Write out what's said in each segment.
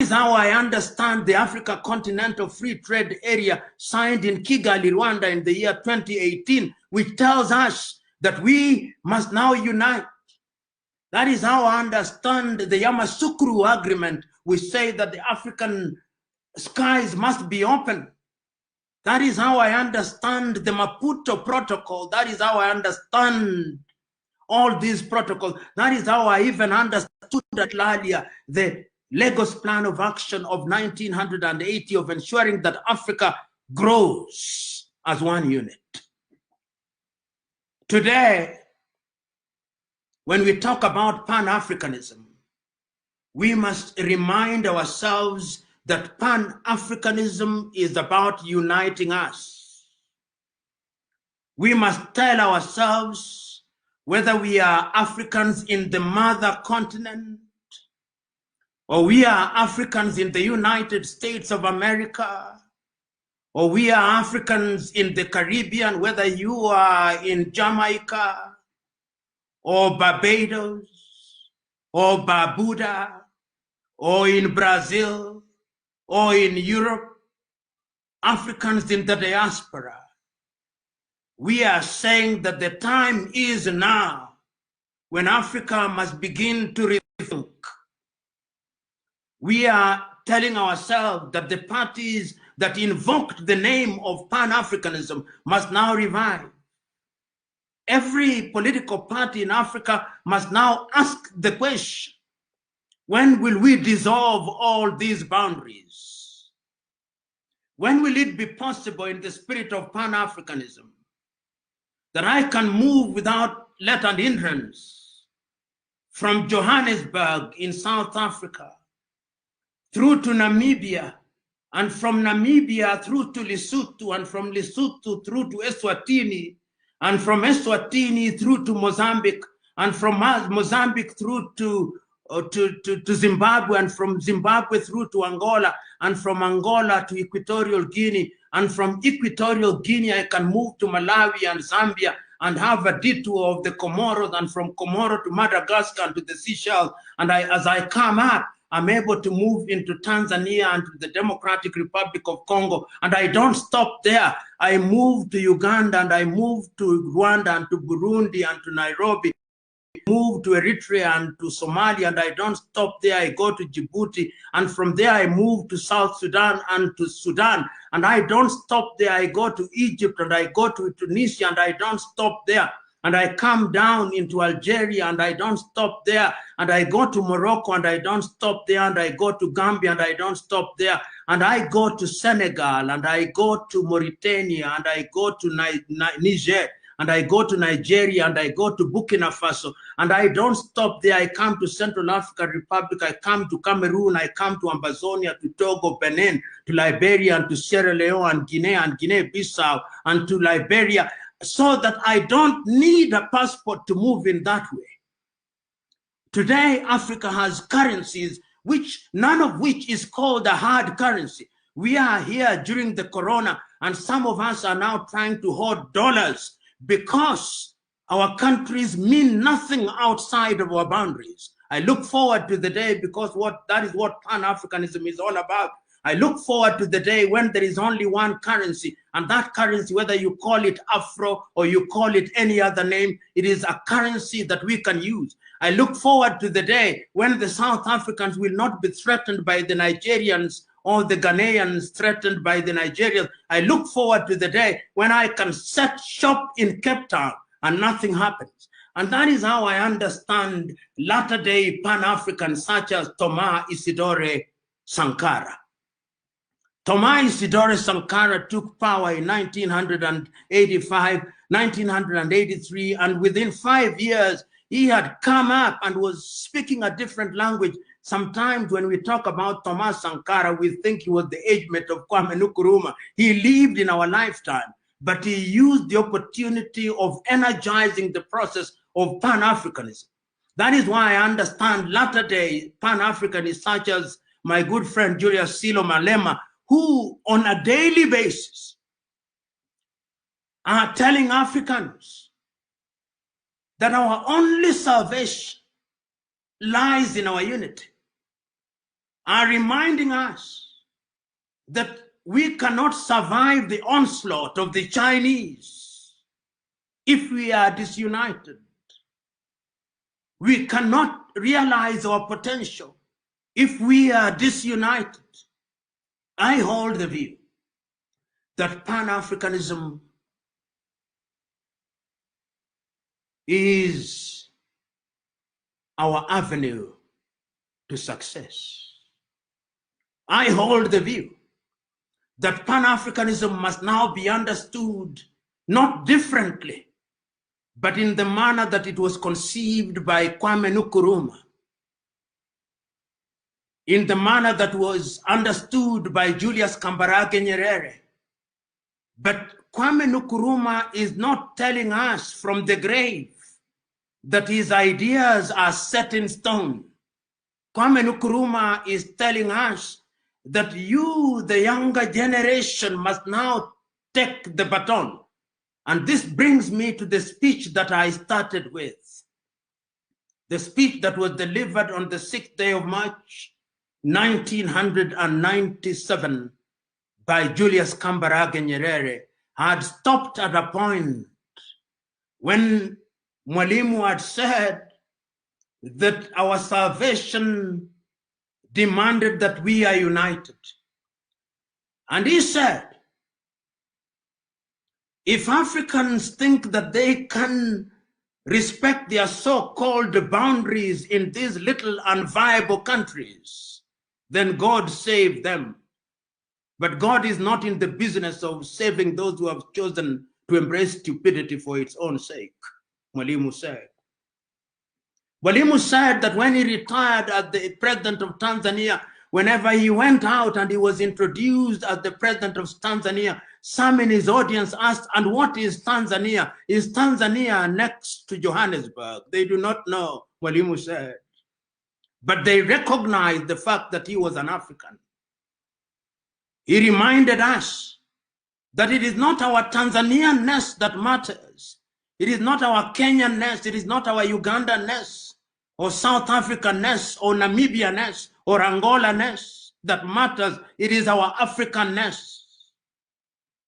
is how I understand the Africa Continental Free Trade Area signed in Kigali, Rwanda in the year 2018, which tells us that we must now unite. That is how I understand the Yamoussoukro Agreement, which say that the African skies must be open. That is how I understand the Maputo Protocol. That is how I understand all these protocols. That is how I even understood that earlier the Lagos Plan of Action of 1980 of ensuring that Africa grows as one unit. Today, when we talk about Pan-Africanism, we must remind ourselves that Pan-Africanism is about uniting us. We must tell ourselves whether we are Africans in the mother continent or we are Africans in the United States of America, or we are Africans in the Caribbean, whether you are in Jamaica or Barbados or Barbuda or in Brazil or in Europe, Africans in the diaspora. We are saying that the time is now when Africa must begin to rethink. We are telling ourselves that the parties that invoked the name of Pan-Africanism must now revive. Every political party in Africa must now ask the question, when will we dissolve all these boundaries? When will it be possible in the spirit of Pan-Africanism that I can move without let and hindrance from Johannesburg in South Africa through to Namibia, and from Namibia through to Lesotho, and from Lesotho through to Eswatini, and from Eswatini through to Mozambique, and from Mozambique through to Zimbabwe, and from Zimbabwe through to Angola, and from Angola to Equatorial Guinea, and from Equatorial Guinea I can move to Malawi and Zambia and have a detour of the Comoros, and from Comoros to Madagascar and to the Seychelles. And as I come up, I'm able to move into Tanzania and to the Democratic Republic of Congo, and I don't stop there. I move to Uganda, and I move to Rwanda and to Burundi and to Nairobi, move to Eritrea and to Somalia, and I don't stop there. I go to Djibouti, and from there I move to South Sudan and to Sudan, and I don't stop there. I go to Egypt, and I go to Tunisia, and I don't stop there. And I come down into Algeria, and I don't stop there. And I go to Morocco, and I don't stop there. And I go to Gambia, and I don't stop there. And I go to Senegal, and I go to Mauritania, and I go to Niger, and I go to Nigeria, and I go to Burkina Faso, and I don't stop there. I come to Central African Republic, I come to Cameroon, I come to Ambazonia, to Togo, Benin, to Liberia, and to Sierra Leone, and Guinea-Bissau, and to Liberia, so that I don't need a passport to move in that way. Today, Africa has currencies, which none of which is called a hard currency. We are here during the corona, and some of us are now trying to hoard dollars because our countries mean nothing outside of our boundaries. I look forward to the day, because that is what Pan-Africanism is all about. I look forward to the day when there is only one currency, and that currency, whether you call it Afro or you call it any other name, it is a currency that we can use. I look forward to the day when the South Africans will not be threatened by the Nigerians or the Ghanaians threatened by the Nigerians. I look forward to the day when I can set shop in Cape Town and nothing happens. And that is how I understand latter-day Pan-Africans such as Thomas Isidore Sankara. Thomas Isidore Sankara took power in 1985, 1983, and within 5 years, he had come up and was speaking a different language. Sometimes when we talk about Thomas Sankara, we think he was the age mate of Kwame Nkrumah. He lived in our lifetime, but he used the opportunity of energizing the process of Pan-Africanism. That is why I understand latter-day Pan-Africanists such as my good friend Julius Silo Malema, who on a daily basis are telling Africans that our only salvation lies in our unity. are reminding us that we cannot survive the onslaught of the Chinese if we are disunited. We cannot realize our potential if we are disunited. I hold the view that Pan-Africanism is our avenue to success. I hold the view that Pan-Africanism must now be understood not differently, but in the manner that it was conceived by Kwame Nkrumah, in the manner that was understood by Julius Kambarage Nyerere. But Kwame Nkrumah is not telling us from the grave that his ideas are set in stone. Kwame Nkrumah is telling us that you, the younger generation, must now take the baton. And this brings me to the speech that I started with. The speech that was delivered on the 6th day of March, 1997 by Julius Kambarage Nyerere had stopped at a point when Mwalimu had said that our salvation demanded that we are united. And he said, if Africans think that they can respect their so-called boundaries in these little unviable countries, then God save them. But God is not in the business of saving those who have chosen to embrace stupidity for its own sake, Mwalimu said. Mwalimu said that when he retired as the president of Tanzania, whenever he went out and he was introduced as the president of Tanzania, some in his audience asked, and what is Tanzania? Is Tanzania next to Johannesburg? They do not know, Mwalimu said. But they recognized the fact that he was an African. He reminded us that it is not our Tanzanian-ness that matters. It is not our Kenyan-ness. It is not our Ugandan-ness or South African-ness or Namibian-ness or Angola-ness that matters. It is our African-ness.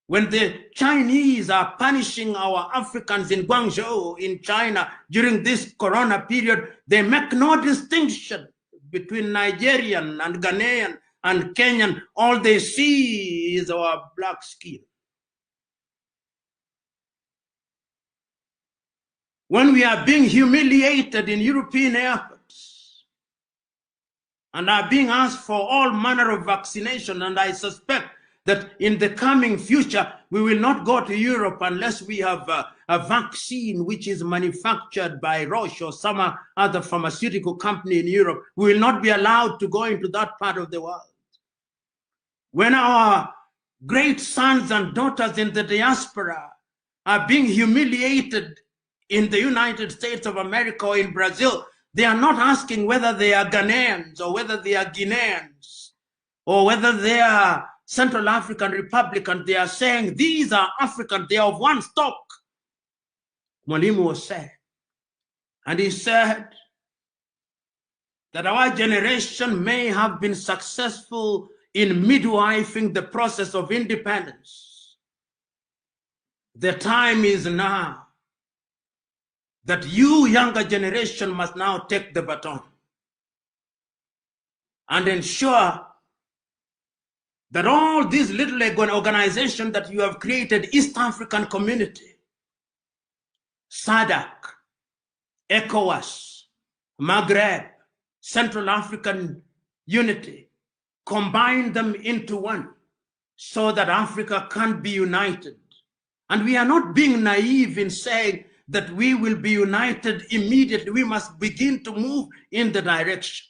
When the Chinese are punishing our Africans in Guangzhou, in China, during this corona period, they make no distinction between Nigerian and Ghanaian and Kenyan. All they see is our black skin. When we are being humiliated in European airports and are being asked for all manner of vaccination, and I suspect that in the coming future, we will not go to Europe unless we have a vaccine which is manufactured by Roche or some other pharmaceutical company in Europe. We will not be allowed to go into that part of the world. When our great sons and daughters in the diaspora are being humiliated in the United States of America or in Brazil, they are not asking whether they are Ghanaians or whether they are Guineans or whether they are Central African Republicans. They are saying these are Africans, they are of one stock. Mwalimu was said. And he said that our generation may have been successful in midwifing the process of independence. The time is now that you, younger generation, must now take the baton and ensure that all these little organizations that you have created, East African Community, SADC, ECOWAS, Maghreb, Central African Unity, combine them into one so that Africa can be united. And we are not being naive in saying that we will be united immediately. We must begin to move in the direction.